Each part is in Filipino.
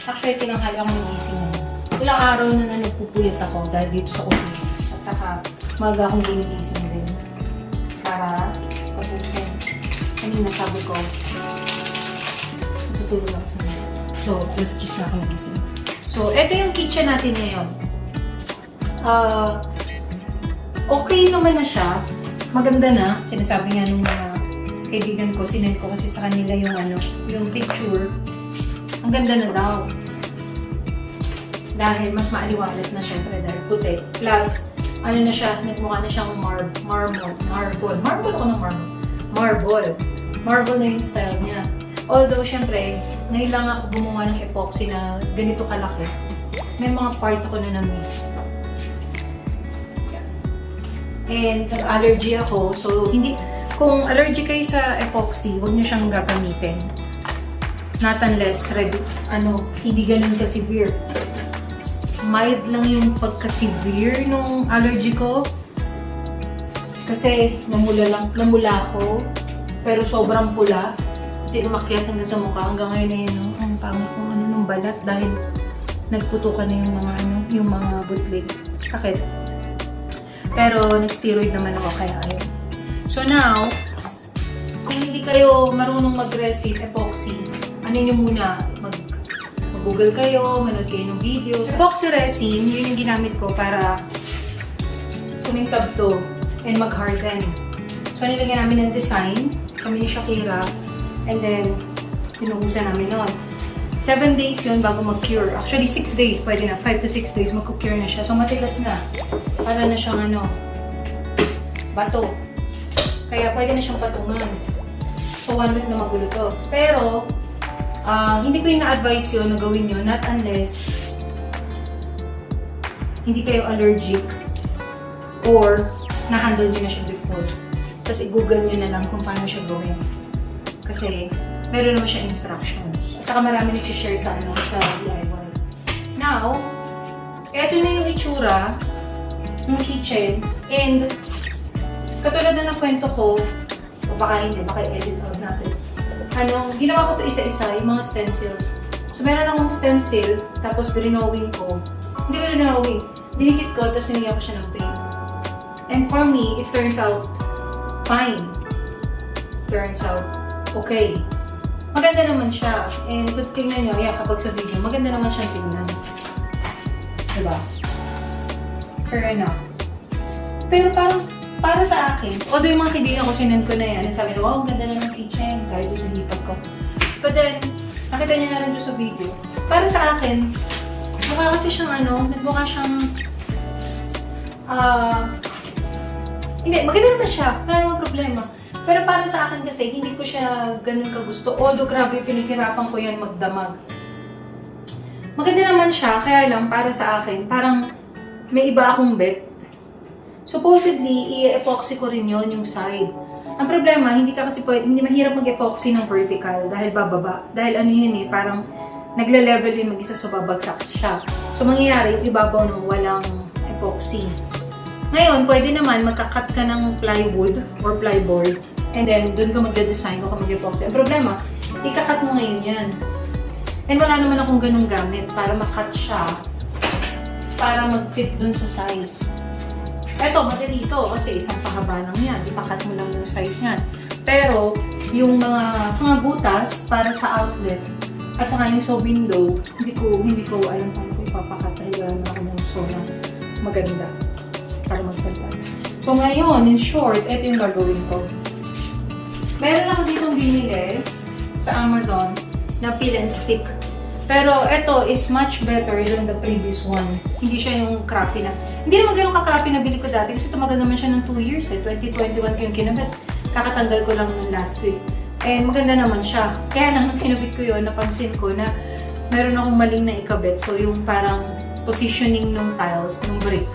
Actually, tinanghali ako ng gising mo. Ilang araw na nagpupuyat ako dahil dito sa office. At saka, maga akong ginigising din. Para pabusin. Kanina sabi ko, tutulog ako sa mga. So, plus cheese na ako nagising. So, ito yung kitchen natin ngayon. Okay naman na siya. Maganda na. Sinasabi nga nung mga kaibigan ko, sinend ko kasi sa kanila yung yung picture. Ang ganda na daw. Dahil mas maaliwalas na syempre dahil puti. Plus, na siya, nagmukha na siyang marble. Marble ako ng marble. Marble na yung style niya. Although, syempre, ngayon lang ako gumawa ng epoxy na ganito kalaki. May mga part ako na na-miss. And nag-allergy ako. So, kung allergy kayo sa epoxy, huwag niyo siyang gagamitin. Not unless, hindi ganun ka-severe. Mild lang yung pagka-severe nung allergy ko. Kasi, namula ako. Pero sobrang pula. Kasi umakyat hanggang sa mukha. Hanggang ngayon na yun, ang pangit kong nung balat dahil nagputukan na yung mga butlig. Sakit. Pero, nag-steroid naman ako kaya ayun. So now, kung hindi kayo marunong mag-resin epoxy, nyo muna, mag-google kayo, manood kayo ng videos. Epoxy resin, yun yung ginamit ko para kumintab to and mag-harden. So, nilagyan namin ng design, kami ni Shakira, and then, pinuhusan namin noon. 7 days yun bago mag-cure. Actually, 6 days, pwede na. 5 to 6 days, mag-cure na siya. So, matigas na. Para na siyang bato. Kaya pwede na siyang patungan. So, 1 week na magulo to. Pero, hindi ko ina-advise yun na gawin yun, not unless hindi kayo allergic or na-handle nyo na siya before. Tapos, i-google nyo na lang kung paano siya gawin. Kasi, meron naman siya instructions. At saka marami nag-share sa DIY. Now, eto na yung itsura ng kitchen. And, katulad na ng kwento ko, o baka hindi, baka i-edit out natin. Ginawa ko to isa-isa, yung mga stencils. So, meron akong stencil, tapos drawing ko. Hindi ko drawing. Dinikit ko, tapos nilagyan ko siya ng paint. And for me, it turns out fine. Turns out okay. Maganda naman siya. And kung tingnan nyo, kapag sa video, maganda naman siyang tingnan. Diba? Fair enough. Pero parang, para sa akin, although yung mga kaibigan ko, sinend ko na yan, sabi na, wow, ganda na ng kitchen, kahit doon sa hipag ko. But then, nakita niya na rin doon sa video. Para sa akin, mukha kasi siyang nagmukha siyang, hindi, maganda naman siya, wala namang problema. Pero para sa akin kasi, hindi ko siya ganun kagusto. Although, grabe, pinagkirapan ko yan magdamag. Maganda naman siya, kaya lang, para sa akin, parang may iba akong bet. Supposedly, i-epoxy ko rin yon yung side. Ang problema, hindi mahirap mag-epoxy ng vertical dahil bababa. Dahil parang nagle-level yung mag-isa so babagsak siya. So, mangyayari, yung ibabaw nung walang epoxy. Ngayon, pwede naman magkakat ka ng plywood or plyboard and then dun ka magde-design o ka mag-epoxy. Ang problema, ikakat mo ngayon yan. And wala naman akong ganung gamit para makat siya para mag-fit dun sa size. Eto, madali ito kasi isang pahaba lang yan. Ipakat mo lang yung size niyan. Pero, yung mga butas para sa outlet at saka yung sa window, hindi ko alam paano ko ipapakat dahil wala naman ako ng saw na maganda para magpantay. So, ngayon, in short, ito yung gagawin ko. Meron ako ditong binili sa Amazon na peel and stick. Pero ito is much better than the previous one. Hindi siya yung crappy na. Hindi naman ganun ka-crappy na bili ko dati kasi tumagal naman siya ng 2 years eh. 2021 ko yung kinabit. Kakatanggal ko lang ng last week. Eh, maganda naman siya. Kaya lang, nung kinabit ko yun, napansin ko na meron akong maling na ikabit. So, yung parang positioning ng tiles, ng brick,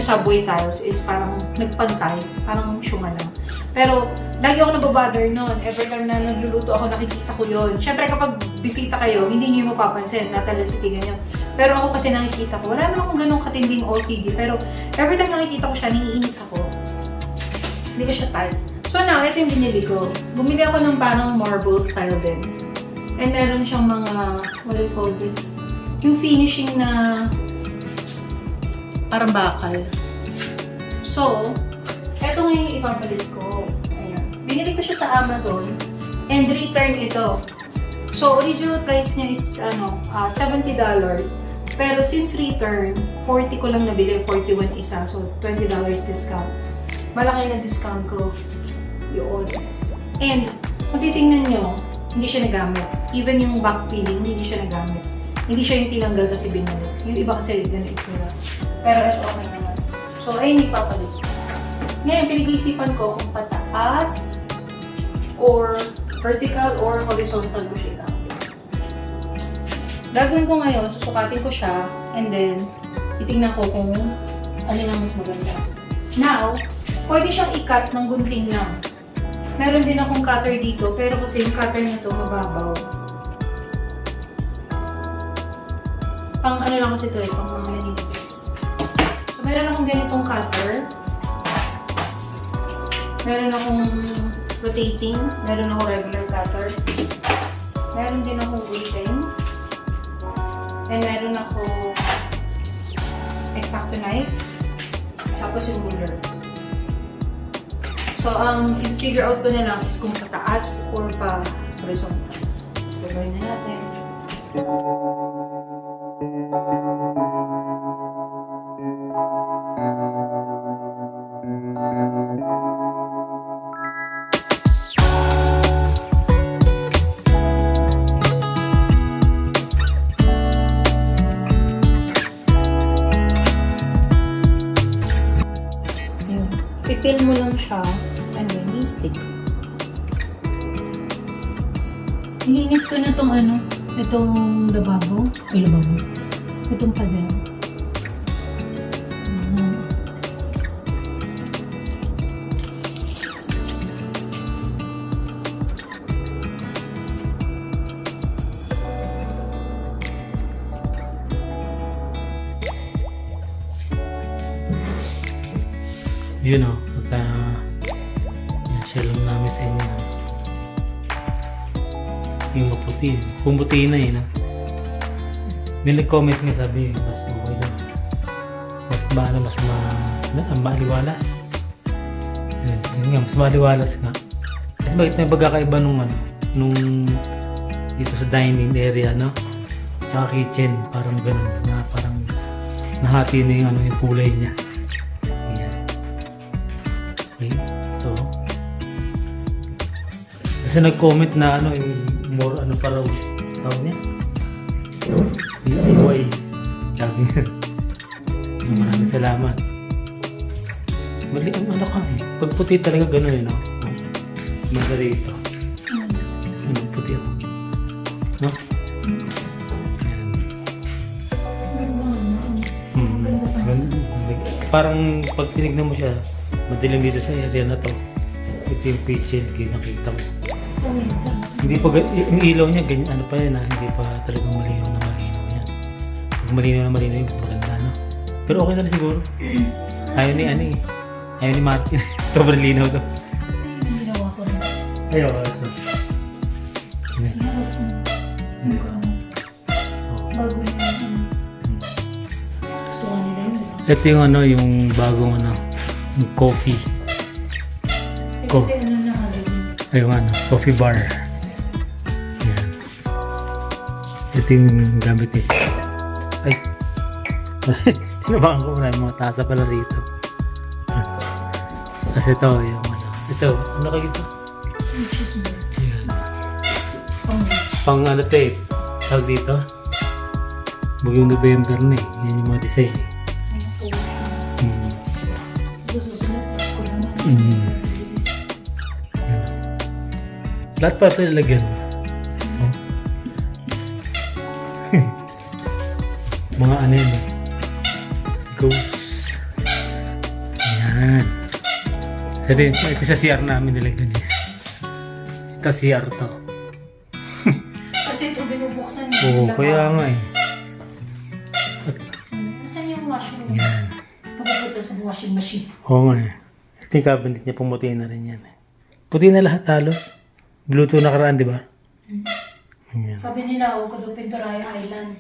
subway tiles is parang nagpantay. Parang syuma lang. Pero, lagi ako nababother nun. Every time na nagluluto ako, nakikita ko yun. Siyempre, kapag bisita kayo, hindi nyo yung mapapansin. Natalasitigan nyo. Pero ako kasi nakikita ko, wala naman akong ganong katinding OCD. Pero, every time nakikita ko siya, naiinis ako. Hindi ko siya type. So now, ito yung binili ko. Bumili ako ng parang marble style din. And meron siyang mga, what do you call this? Yung finishing na parang bakal. So, eto nga yung ipapalit ko. Ayan. Binili ko siya sa Amazon and return ito. So, original price niya is $70. Pero since return, 40 ko lang nabili, 41 isa. So, $20 discount. Malaki na discount ko. Yun. And, kung titingnan nyo, hindi siya nagamit. Even yung back peeling, hindi siya nagamit. Hindi siya yung tinanggal kasi binalik. Yung iba kasi ganun itsura. Pero ito okay naman. So, ayun yung papalit. Ngayon, pinag-iisipan ko kung pataas or vertical or horizontal mo siya gamit. Gagawin ko ngayon, susukatin ko siya and then titingnan ko kung ano lang mas maganda. Now, pwede siyang i-cut ng gunting lang. Meron din akong cutter dito, pero kasi yung cutter na to mababaw. Pang ano lang kasi ito pang mga millimeters. So, meron akong ganitong cutter. Meron akong rotating. Meron akong regular cutter. Meron din akong weaving. And meron akong X-Acto knife. Tapos yung ruler. So, i-figure out ko na lang is kung pataas or pa horizontal. So, gawin na natin. Pipil mo lang siya and then you stick. Nilinis ko na itong lababo. Ay, lababo. Itong pader. Yun o, share lang namin sa inyo. Yung maputi. Pumuti na eh. May nag-comment nga sabi, mas okay lang. Mas maliwalas. Yun nga, mas maliwalas nga. Kasi bakit may pagkakaiba nung dito sa dining area, no? Tsaka kitchen, parang ganun. Parang nahati na yung kulay niya. Okay, so kasi nag-comment na yung more pa raw tawag niya? DIY. Sabi nga. Maraming salamat. Mali ang ka eh. Pag puti talaga gano'n eh, no? Madali ito. Puti ako. No? Parang pag tinignan mo siya, madilim dito sa area na to. Ito yung pitch yung nakita mo. Hindi pa, yung ilaw niya, ganyan, pa yan hindi pa talagang malinaw yan. Pag malinaw yung maganda, no? Pero okay na rin siguro. Ayaw ni Martin. Sobrang linaw to. Ginawa ko rin. Ayaw, ito. Bago na yun. Gusto ka nila yun. Ito yung bagong yung coffee. Kasi na Halloween. Ayun coffee bar. Yan. Ito yung gamit ni Sir. Ay! Tinabakan ko muna yung mga tasa pala rito. Kasi ito, ito, ano kayo ito? Cheeseburger. Yan. Pang tape. Tawag dito. Bugyong November na eh. Yan yung mga design eh. Lahat pa ito nilagyan. Oh. Mga yan eh. Ghost. Ayan. Ito sa CR namin nilagyan niya. Ito CR to. Kasi ito binubuksan niya. Oo, kaya nga eh. Nasaan yung washing machine? Yan. Papapunta sa washing machine. Oo nga eh. Ito yung cabinet niya, pumuti na rin yan eh. Puti na lahat halos. Bluetooth nakaraan, di ba? Ayan. Sabi nila, huwag ka daw Pinturaya Island.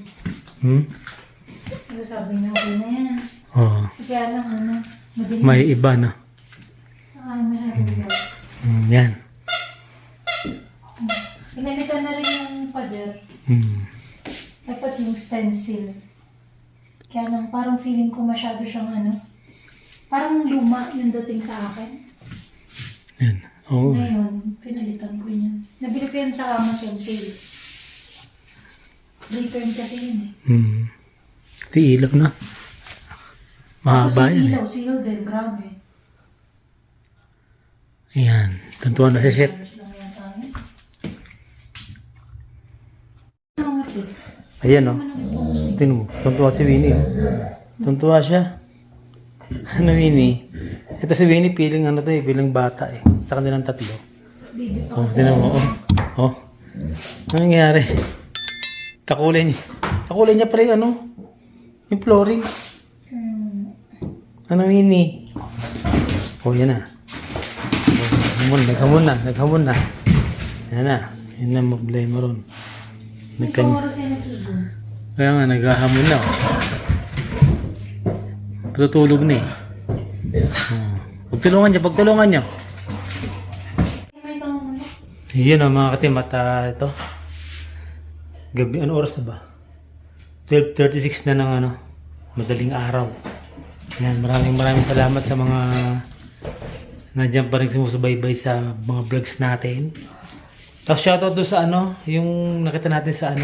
Pero sabi niya, okay na yan. Oo. Kaya lang, madilim. May iba na. Saka masyadong Yan. Pinalitan na rin yung pader. Dapat yung stencil. Kaya lang, parang feeling ko masyado siyang parang luma yung dating sa akin. Yan. Oo. Ngayon, pinalitan ko niya. Nabili ko yan sa Amazon sale. Return kasi yun Ito ilaw na. Tapos Mahaba yung yan. ilaw, seal din. Grabe. Ayan. Tuntuan na si Chef. $1 lang yata yun. Ano nga, Ayan o. Tingnan mo. Tuntua si Winnie. Tuntua siya. Ano Winnie? Ito si Winnie piling piling bata eh. Sa kanilang tatlo. Baby pa. Tingnan mo. Oh. Ano nangyari? Kakulay niya. Kakulay niya pala yung yung flooring. Ano Winnie? Oh, yan na. Naghamon na. Yan na. Yan na problema ron. May oras yan nagsusun. Kaya nga, naghahamon na. Patutulog na eh. Pagtulungan niyo. May tanong mo. Yun mga katimat. Ito. Gabi, oras na ba? 12:36 na ng madaling araw. Yan, maraming salamat sa mga nandiyan pa rin sumusubaybay sa mga vlogs natin. Tapos shoutout doon sa yung nakita natin sa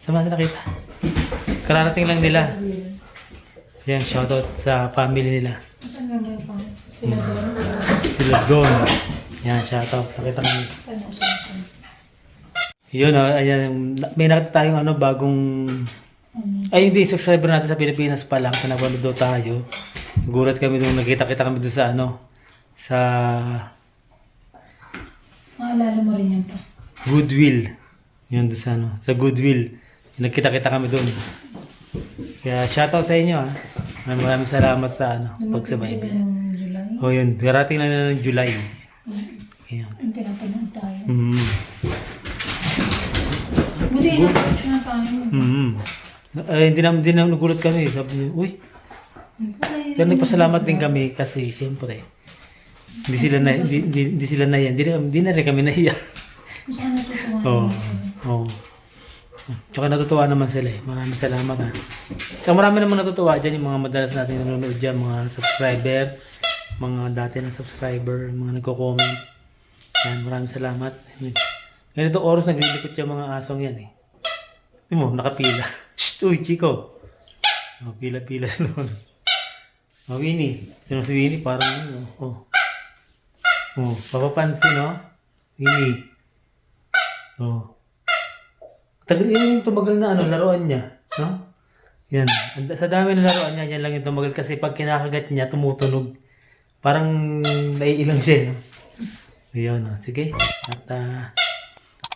sa mga nakita. Kararating lang nila. Yan, shoutout sa family nila. Ano nga pa? Sila doon. Sila doon. Yan, shoutout. Nakita namin. Ano usapan? Yun, ayan, may nakita tayong bagong... Ay, hindi, subscriber natin sa Pilipinas pa lang. Pinapanood daw tayo. Gulat kami doon, nakita-kita kami doon sa sa... Maalala mo rin yan pa. Goodwill. Yun doon sa sa Goodwill. Nagkita-kita kami doon. Kaya shoutout sa inyo Maraming salamat sa pagsabay. Lumapit sila ng July. Oh, yun. Darating na ng July. Ayan. Yung pinapanood tayo. Buti na siya na tayo. Ay, hindi na nagulat kami. Sabi niyo, uy. Pero nagpasalamat din kami kasi siyempre hindi sila na yan. Hindi na rin kami nahiya. Gusto ko natutuwa. Oo. Tsaka natutuwa naman sila eh. Maraming salamat Tsaka marami naman natutuwa dyan yung mga madalas natin nanonood dyan. Mga subscriber, mga dati na subscriber, mga nagko-comment. Yan, maraming salamat. Ganito oras naglilikot yung mga asong yan eh. Tingnan mo, nakapila. Uy, Chico. Pila-pila sila. Winnie. Sino si Winnie? Parang papapansin, Winnie. Yung tumagal na laruan niya. Yan. Sa dami ng laruan niya, yan lang yung tumagal kasi pag kinakagat niya, tumutunog. Parang naiilang siya, Ayun, sige. At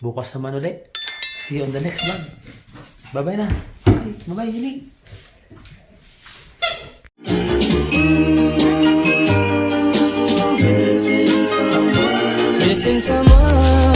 bukas naman ulit. See you on the next vlog. Bye-bye na. Bye-bye, Hiling. Missing someone